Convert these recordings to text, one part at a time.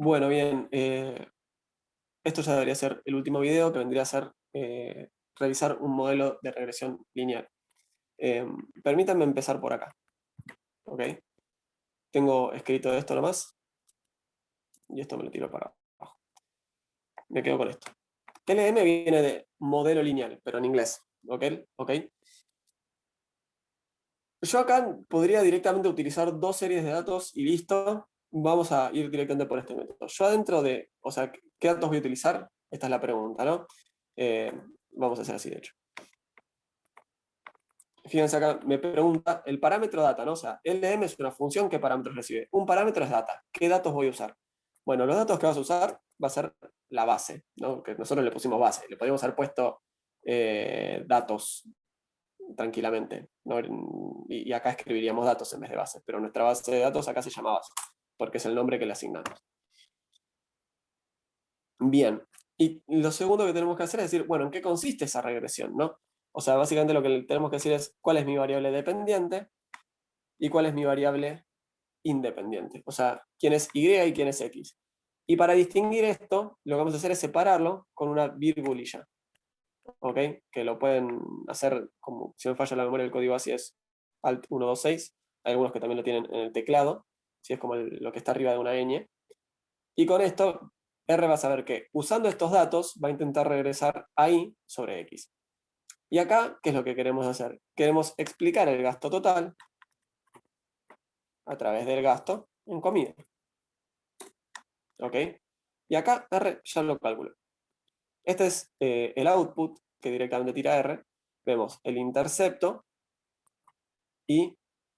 Bueno, bien, esto ya debería ser el último video, que vendría a ser revisar un modelo de regresión lineal. Permítanme empezar por acá, ¿ok? Tengo escrito esto nomás, y esto me lo tiro para abajo. Me quedo con esto. LM viene de modelo lineal, pero en inglés, ¿ok? ¿Ok? Yo acá podría directamente utilizar dos series de datos y listo. Vamos a ir directamente por este método. Yo adentro de, o sea, ¿qué datos voy a utilizar? Esta es la pregunta, ¿no? Eh, Vamos a hacer así, de hecho. Fíjense acá, me pregunta el parámetro data, ¿no? O sea, LM es una función, ¿qué parámetros recibe? Un parámetro es data. ¿Qué datos voy a usar? Bueno, los datos que vas a usar va a ser la base, ¿no? Que nosotros le pusimos base. Le podríamos haber puesto datos tranquilamente, ¿no? Y acá escribiríamos datos en vez de base. Pero nuestra base de datos acá se llama base, porque es el nombre que le asignamos. Bien. Y lo segundo que tenemos que hacer es decir, bueno, ¿en qué consiste esa regresión, no? O sea, básicamente lo que tenemos que decir es cuál es mi variable dependiente y cuál es mi variable independiente. O sea, quién es Y y quién es X. Y para distinguir esto, lo que vamos a hacer es separarlo con una virgulilla. ¿Ok? Que lo pueden hacer, como si no falla la memoria del código así, es Alt 126. Hay algunos que también lo tienen en el teclado, si es como lo que está arriba de una ñ. Y con esto, R va a saber que usando estos datos va a intentar regresar a Y sobre X. Y acá, ¿qué es lo que queremos hacer? Queremos explicar el gasto total a través del gasto en comida. ¿Ok? Y acá R ya lo calculó. Este es el output que directamente tira R. Vemos el intercepto y,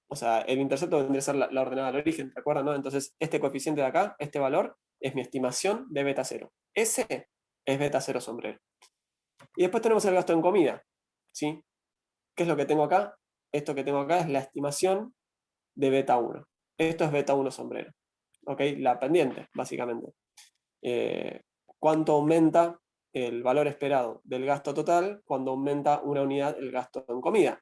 o sea, el intercepto vendría a ser la ordenada al origen, ¿te acuerdas, no? Entonces, este coeficiente de acá, este valor, es mi estimación de beta 0. Ese es beta 0 sombrero. Y después tenemos el gasto en comida, ¿sí? ¿Qué es lo que tengo acá? Esto que tengo acá es la estimación de beta 1. Esto es beta 1 sombrero. ¿Ok? La pendiente, básicamente. ¿Cuánto aumenta el valor esperado del gasto total cuando aumenta una unidad el gasto en comida?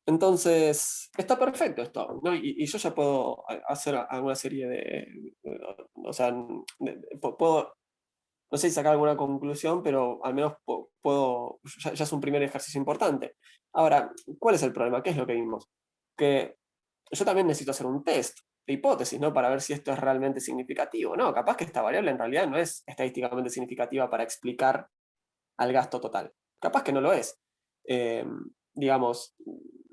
Entonces, está perfecto esto, ¿no? Y yo ya puedo hacer alguna serie o sea, puedo, no sé si sacar alguna conclusión, pero al menos puedo, ya es un primer ejercicio importante. Ahora, ¿cuál es el problema? ¿Qué es lo que vimos? Que yo también necesito hacer un test de hipótesis, ¿no? Para ver si esto es realmente significativo, ¿no? Capaz que esta variable en realidad no es estadísticamente significativa para explicar al gasto total. Capaz que no lo es. Eh, digamos,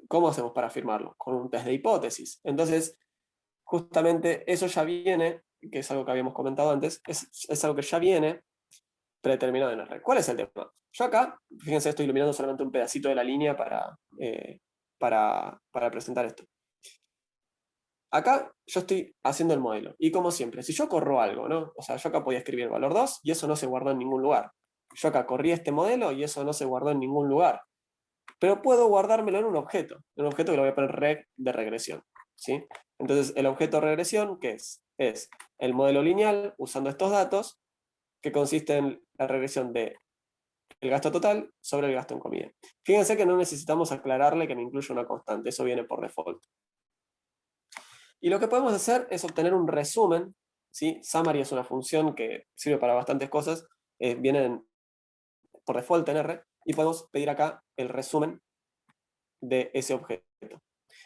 ¿cómo hacemos para afirmarlo? Con un test de hipótesis. Entonces, justamente eso ya viene, que es algo que habíamos comentado antes, es algo que ya viene predeterminado en R. ¿Cuál es el tema? Yo acá, fíjense, estoy iluminando solamente un pedacito de la línea para presentar esto. Acá yo estoy haciendo el modelo. Y como siempre, si yo corro algo, ¿no? O sea, yo acá podía escribir el valor 2 y eso no se guardó en ningún lugar. Yo acá corrí este modelo y eso no se guardó en ningún lugar. Pero puedo guardármelo en un objeto que lo voy a poner reg de regresión, ¿sí? Entonces, el objeto regresión, ¿qué es? Es el modelo lineal usando estos datos, que consiste en la regresión de el gasto total sobre el gasto en comida. Fíjense que no necesitamos aclararle que me incluye una constante, eso viene por default. Y lo que podemos hacer es obtener un resumen, ¿sí? Summary es una función que sirve para bastantes cosas, vienen por default en R, y podemos pedir acá el resumen de ese objeto.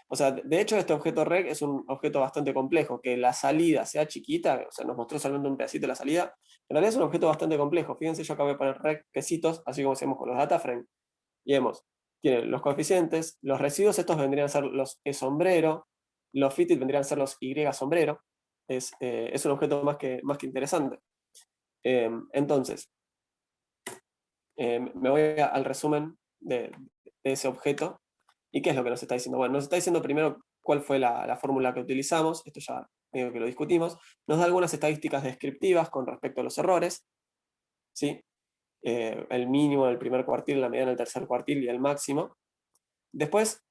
O sea, de hecho este objeto reg es un objeto bastante complejo, que la salida sea chiquita, o sea, nos mostró solamente un pedacito de la salida, en realidad es un objeto bastante complejo. Fíjense, yo acabo de poner reg quesitos, así como hacemos con los data frame, y vemos, tiene los coeficientes, los residuos, estos vendrían a ser los E sombrero, los fitted vendrían a ser los Y sombrero, es un objeto más que interesante. Entonces, me voy al resumen de ese objeto. ¿Y qué es lo que nos está diciendo? Bueno, nos está diciendo primero cuál fue la fórmula que utilizamos, esto ya medio que lo discutimos, nos da algunas estadísticas descriptivas con respecto a los errores, ¿sí? El mínimo en el primer cuartil, la mediana en el tercer cuartil y el máximo. Después,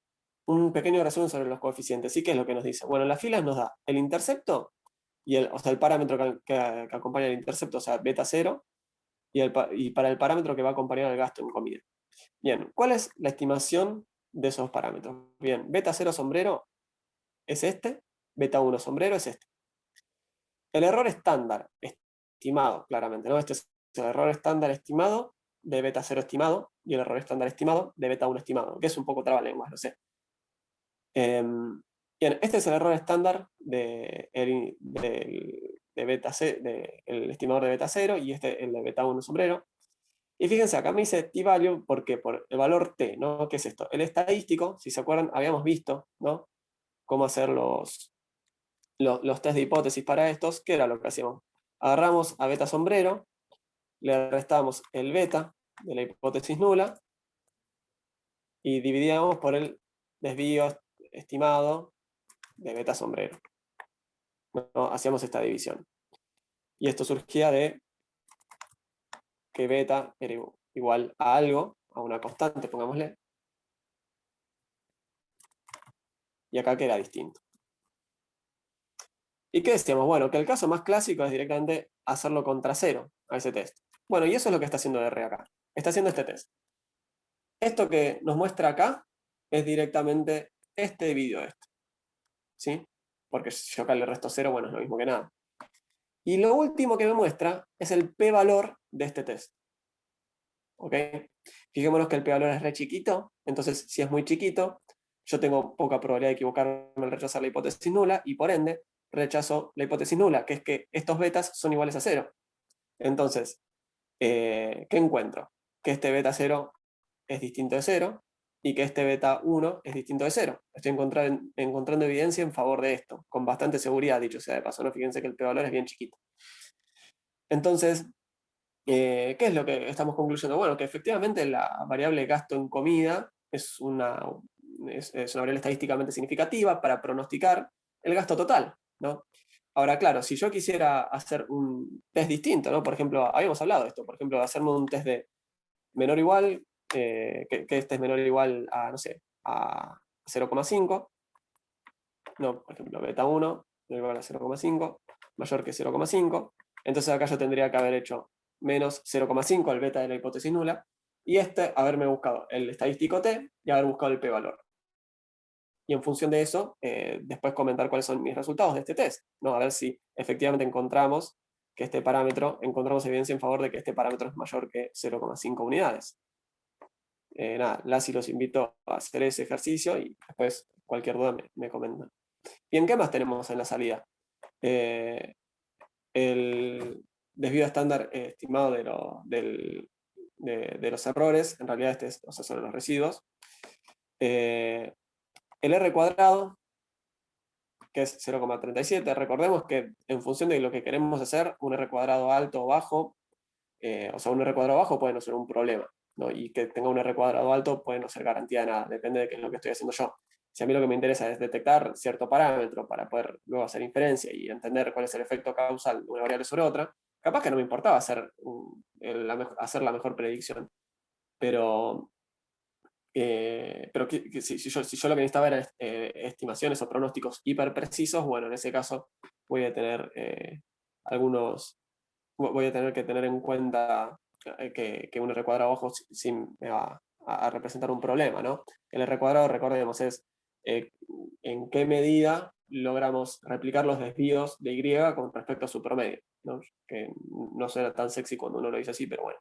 un pequeño resumen sobre los coeficientes, ¿sí? ¿Qué es lo que nos dice? Bueno, en las filas nos da el intercepto, o sea, el parámetro que acompaña el intercepto, o sea, beta 0, y para el parámetro que va a acompañar el gasto en comida. Bien, ¿cuál es la estimación de esos parámetros? Bien, beta 0 sombrero es este, beta 1 sombrero es este. el error estándar estimado, claramente, ¿no? Este es el error estándar estimado de beta 0 estimado y el error estándar estimado de beta 1 estimado, que es un poco trabalenguas, lo sé. Bien, este es el error estándar de beta C, el estimador de beta 0 y este el de beta 1 sombrero. Y fíjense, acá me dice t-value porque por el valor t, ¿no? ¿Qué es esto? El estadístico, si se acuerdan, habíamos visto, ¿no? Cómo hacer los test de hipótesis para estos, que era lo que hacíamos. Agarramos a beta sombrero, le restamos el beta de la hipótesis nula y dividíamos por el desvío estimado de beta sombrero. ¿No? Hacíamos esta división. Y esto surgía de que beta era igual a algo, a una constante, pongámosle. Y acá queda distinto. ¿Y qué decíamos? Bueno, que el caso más clásico es directamente hacerlo contra cero a ese test. Bueno, y eso es lo que está haciendo R acá. Está haciendo este test. Esto que nos muestra acá es directamente este dividido esto. ¿Sí? Porque si yo acá le resto cero, bueno, es lo mismo que nada. Y lo último que me muestra es el p-valor de este test. ¿Ok? Fijémonos que el p-valor es re chiquito, entonces si es muy chiquito, yo tengo poca probabilidad de equivocarme al rechazar la hipótesis nula, y por ende, rechazo la hipótesis nula, que es que estos betas son iguales a cero. Entonces, ¿qué encuentro? Que este beta 0 es distinto de 0, y que este beta 1 es distinto de 0. Estoy encontrando evidencia en favor de esto, con bastante seguridad, dicho sea de paso, ¿no? Fíjense que el p-valor es bien chiquito. Entonces, ¿qué es lo que estamos concluyendo? Bueno, que efectivamente la variable gasto en comida es una variable estadísticamente significativa para pronosticar el gasto total, ¿no? Ahora, claro, si yo quisiera hacer un test distinto, ¿no? Por ejemplo, habíamos hablado de esto, por ejemplo, hacerme un test de menor o igual, que este es menor o igual a, no sé, a 0,5, no, por ejemplo, beta 1, menor o igual a 0,5, mayor que 0,5, entonces acá yo tendría que haber hecho menos 0,5 el beta de la hipótesis nula, y haberme buscado el estadístico t y haber buscado el p-valor. Y en función de eso, después comentar cuáles son mis resultados de este test, ¿no? A ver si efectivamente encontramos evidencia en favor de que este parámetro es mayor que 0,5 unidades. Nada, Lassi los invito a hacer ese ejercicio y después cualquier duda me comentan. Bien, ¿qué más tenemos en la salida? El desvío estándar estimado de los errores, en realidad son los residuos. El R cuadrado, que es 0,37. Recordemos que en función de lo que queremos hacer, un R cuadrado alto o bajo, un R cuadrado bajo puede no ser un problema, ¿no? Y que tenga un R cuadrado alto puede no ser garantía de nada, depende de qué es lo que estoy haciendo yo. Si a mí lo que me interesa es detectar cierto parámetro para poder luego hacer inferencia y entender cuál es el efecto causal de una variable sobre otra, capaz que no me importaba hacer la mejor predicción. Pero si yo lo que necesitaba era estimaciones o pronósticos hiper precisos, bueno, en ese caso voy a tener voy a tener que tener en cuenta que un R cuadrado bajo sí me va a representar un problema, ¿no? El R cuadrado, recordemos, es en qué medida logramos replicar los desvíos de Y con respecto a su promedio, ¿no? Que no suena tan sexy cuando uno lo dice así, pero bueno.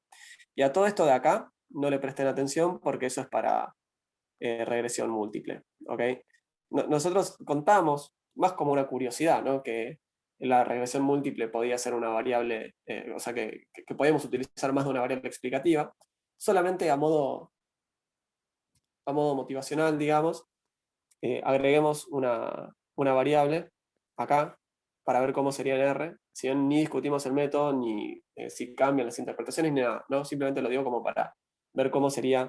Y a todo esto de acá, no le presten atención porque eso es para regresión múltiple, ¿ok? Nosotros contamos, más como una curiosidad, ¿no? Que la regresión múltiple podía ser una variable, o sea, que podíamos utilizar más de una variable explicativa, solamente a modo motivacional, digamos, agreguemos una variable acá para ver cómo sería en R, si bien ni discutimos el método, ni si cambian las interpretaciones, ni nada, ¿no? Simplemente lo digo como para ver cómo sería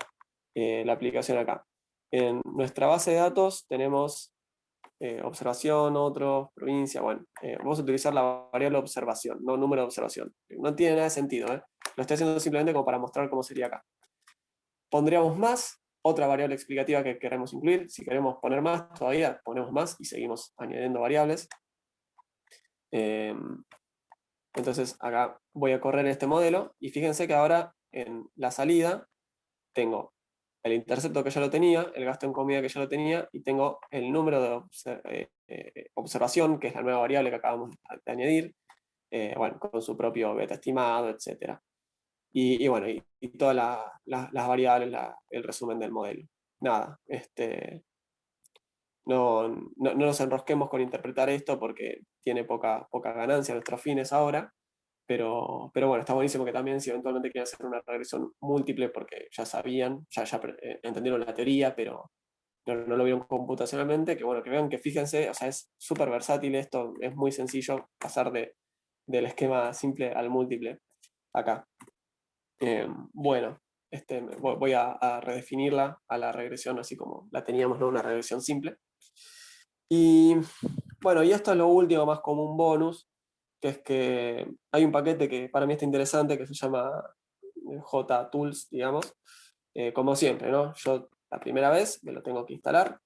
la aplicación acá. En nuestra base de datos tenemos observación, otros, provincia, bueno, vamos a utilizar la variable observación, no número de observación. No tiene nada de sentido, ¿eh? Lo estoy haciendo simplemente como para mostrar cómo sería acá. Pondríamos más, otra variable explicativa que queremos incluir. Si queremos poner más, todavía ponemos más y seguimos añadiendo variables. Entonces acá voy a correr este modelo y fíjense que ahora en la salida tengo el intercepto que ya lo tenía, el gasto en comida que ya lo tenía, y tengo el número de observación, que es la nueva variable que acabamos de añadir, bueno, con su propio beta estimado, etc. Y bueno, y todas las variables, el resumen del modelo. Nada, no nos enrosquemos con interpretar esto porque tiene poca ganancia a nuestros fines ahora, pero bueno, está buenísimo que también si eventualmente quieren hacer una regresión múltiple porque ya sabían, ya entendieron la teoría, pero no lo vieron computacionalmente, que bueno, que vean que fíjense, o sea, es súper versátil esto, es muy sencillo pasar del esquema simple al múltiple acá. Bueno, voy a redefinirla a la regresión así como la teníamos, ¿no? Una regresión simple. Y bueno, y esto es lo último, más como un bonus, que es que hay un paquete que para mí está interesante que se llama JTools, digamos. Como siempre, ¿no? Yo la primera vez me lo tengo que instalar.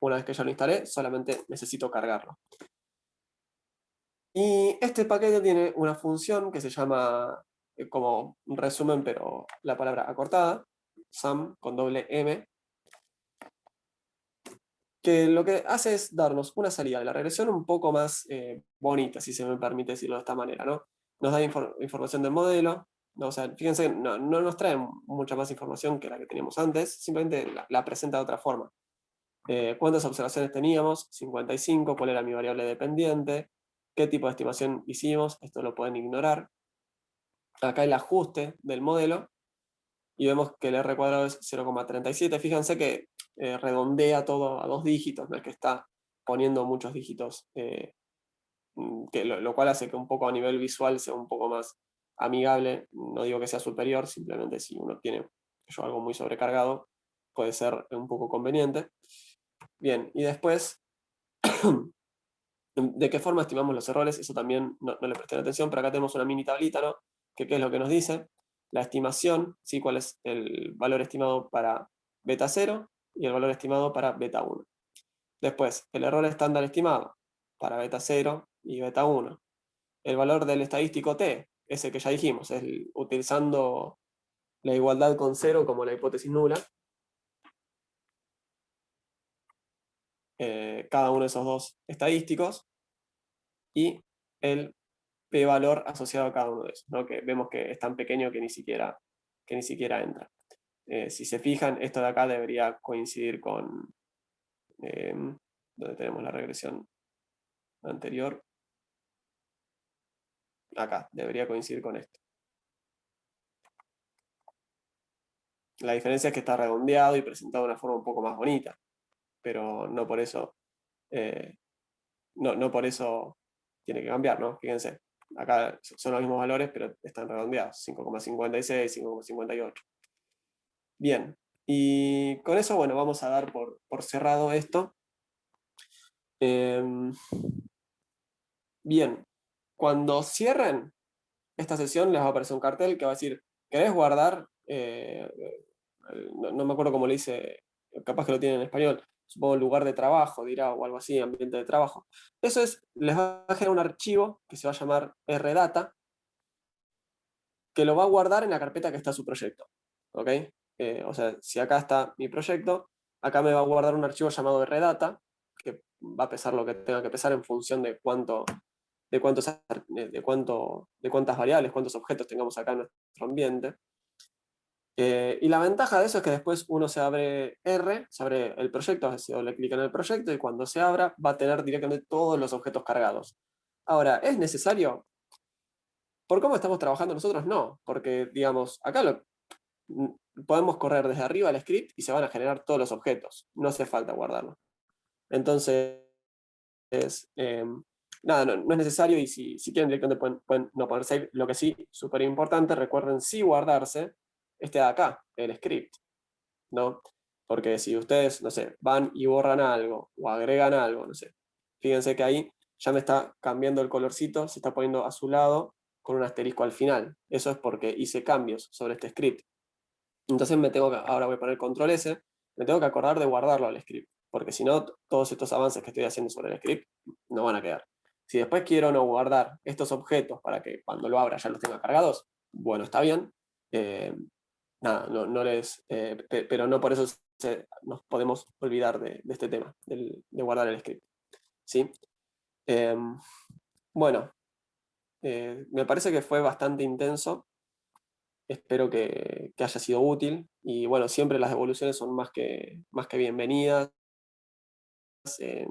Una vez que ya lo instalé, solamente necesito cargarlo. Y este paquete tiene una función que se llama como un resumen, pero la palabra acortada, sum con doble M, que lo que hace es darnos una salida de la regresión un poco más bonita, si se me permite decirlo de esta manera, ¿no? Nos da información del modelo, ¿no? O sea, fíjense, no nos trae mucha más información que la que teníamos antes, simplemente la presenta de otra forma. ¿Cuántas observaciones teníamos? 55, ¿cuál era mi variable dependiente? ¿Qué tipo de estimación hicimos? Esto lo pueden ignorar. Acá el ajuste del modelo, y vemos que el R cuadrado es 0,37. Fíjense que redondea todo a 2 dígitos, no es que está poniendo muchos dígitos, lo cual hace que un poco a nivel visual sea un poco más amigable. No digo que sea superior, simplemente si uno tiene algo muy sobrecargado, puede ser un poco conveniente. Bien, y después, ¿de qué forma estimamos los errores? Eso también no le presté atención, pero acá tenemos una mini tablita, ¿no? ¿Qué es lo que nos dice? La estimación, ¿sí? ¿Cuál es el valor estimado para beta 0 y el valor estimado para beta 1? Después, el error estándar estimado para beta 0 y beta 1. El valor del estadístico T, ese que ya dijimos, es utilizando la igualdad con 0 como la hipótesis nula. Cada uno de esos dos estadísticos. Y el p-valor asociado a cada uno de esos, ¿no? Que vemos que es tan pequeño que ni siquiera entra. Si se fijan, esto de acá debería coincidir con donde tenemos la regresión anterior. Acá, debería coincidir con esto. La diferencia es que está redondeado y presentado de una forma un poco más bonita, pero no por eso, no por eso tiene que cambiar, ¿no? Fíjense, acá son los mismos valores, pero están redondeados, 5,56, 5,58. Bien, y con eso, bueno, vamos a dar por cerrado esto. Bien, cuando cierren esta sesión les va a aparecer un cartel que va a decir, ¿querés guardar? No me acuerdo cómo le dice, capaz que lo tiene en español, supongo lugar de trabajo, dirá, o algo así, ambiente de trabajo. Eso es, les va a generar un archivo que se va a llamar rdata, que lo va a guardar en la carpeta que está su proyecto. ¿Ok? O sea, si acá está mi proyecto, acá me va a guardar un archivo llamado rdata, que va a pesar lo que tenga que pesar en función de de cuántas variables, cuántos objetos tengamos acá en nuestro ambiente. Y la ventaja de eso es que después uno se abre R, se abre el proyecto, se doble clic en el proyecto y cuando se abra va a tener directamente todos los objetos cargados. Ahora, ¿es necesario? ¿Por cómo estamos trabajando nosotros? No, porque digamos, acá podemos correr desde arriba el script y se van a generar todos los objetos. No hace falta guardarlo. Entonces, nada, no es necesario y si quieren directamente pueden no poner save. Lo que sí, súper importante, recuerden sí guardarse este de acá, el script, ¿no? Porque si ustedes, no sé, van y borran algo o agregan algo, no sé, fíjense que ahí ya me está cambiando el colorcito, se está poniendo azulado con un asterisco al final. Eso es porque hice cambios sobre este script. Entonces ahora voy a poner control S, me tengo que acordar de guardarlo al script, porque si no, todos estos avances que estoy haciendo sobre el script no van a quedar. Si después quiero no guardar estos objetos para que cuando lo abra ya los tenga cargados, bueno, está bien. Nada, pero no por eso nos podemos olvidar de este tema, de guardar el script. ¿Sí? Bueno, Me parece que fue bastante intenso. Espero que haya sido útil. Y bueno, siempre las devoluciones son más que bienvenidas.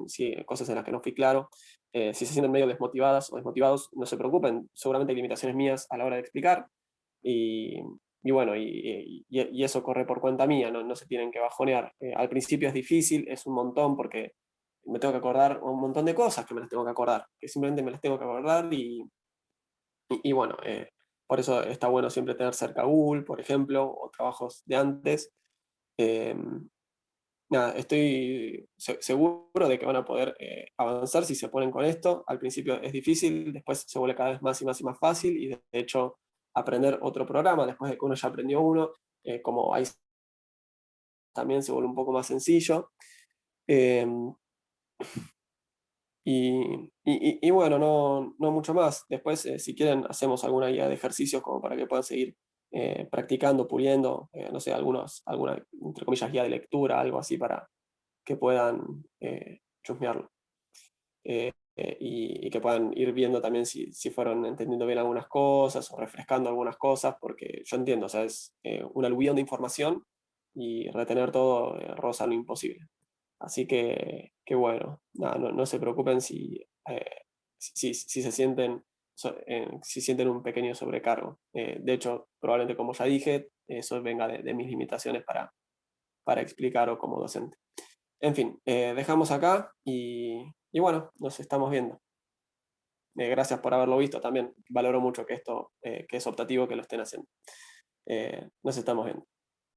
Sí, cosas en las que no fui claro. Si se sienten medio desmotivadas o desmotivados, no se preocupen. Seguramente hay limitaciones mías a la hora de explicar. Y, y bueno, y eso corre por cuenta mía, no se tienen que bajonear. Al principio es difícil, es un montón porque me tengo que acordar un montón de cosas que me las tengo que acordar, que simplemente me las tengo que acordar y bueno, por eso está bueno siempre tener cerca Google, por ejemplo, o trabajos de antes. Eh, Nada, estoy seguro de que van a poder avanzar si se ponen con esto. Al principio es difícil, después se vuelve cada vez más y más y más fácil y de hecho aprender otro programa después de que uno ya aprendió uno, como ahí también se vuelve un poco más sencillo. Eh, y bueno, no mucho más. Después, si quieren, hacemos alguna guía de ejercicios como para que puedan seguir practicando, puliendo, no sé, alguna, entre comillas, guía de lectura, algo así para que puedan chusmearlo. Y que puedan ir viendo también si fueron entendiendo bien algunas cosas o refrescando algunas cosas, porque yo entiendo, o sea, es un aluvión de información y retener todo roza lo imposible. Así que bueno, nada, no se preocupen si se sienten, si sienten un pequeño sobrecargo. De hecho, probablemente como ya dije, eso venga de mis limitaciones para explicar o como docente. En fin, dejamos acá y bueno, nos estamos viendo. Gracias por haberlo visto también. Valoro mucho que esto, que es optativo, que lo estén haciendo. Nos estamos viendo.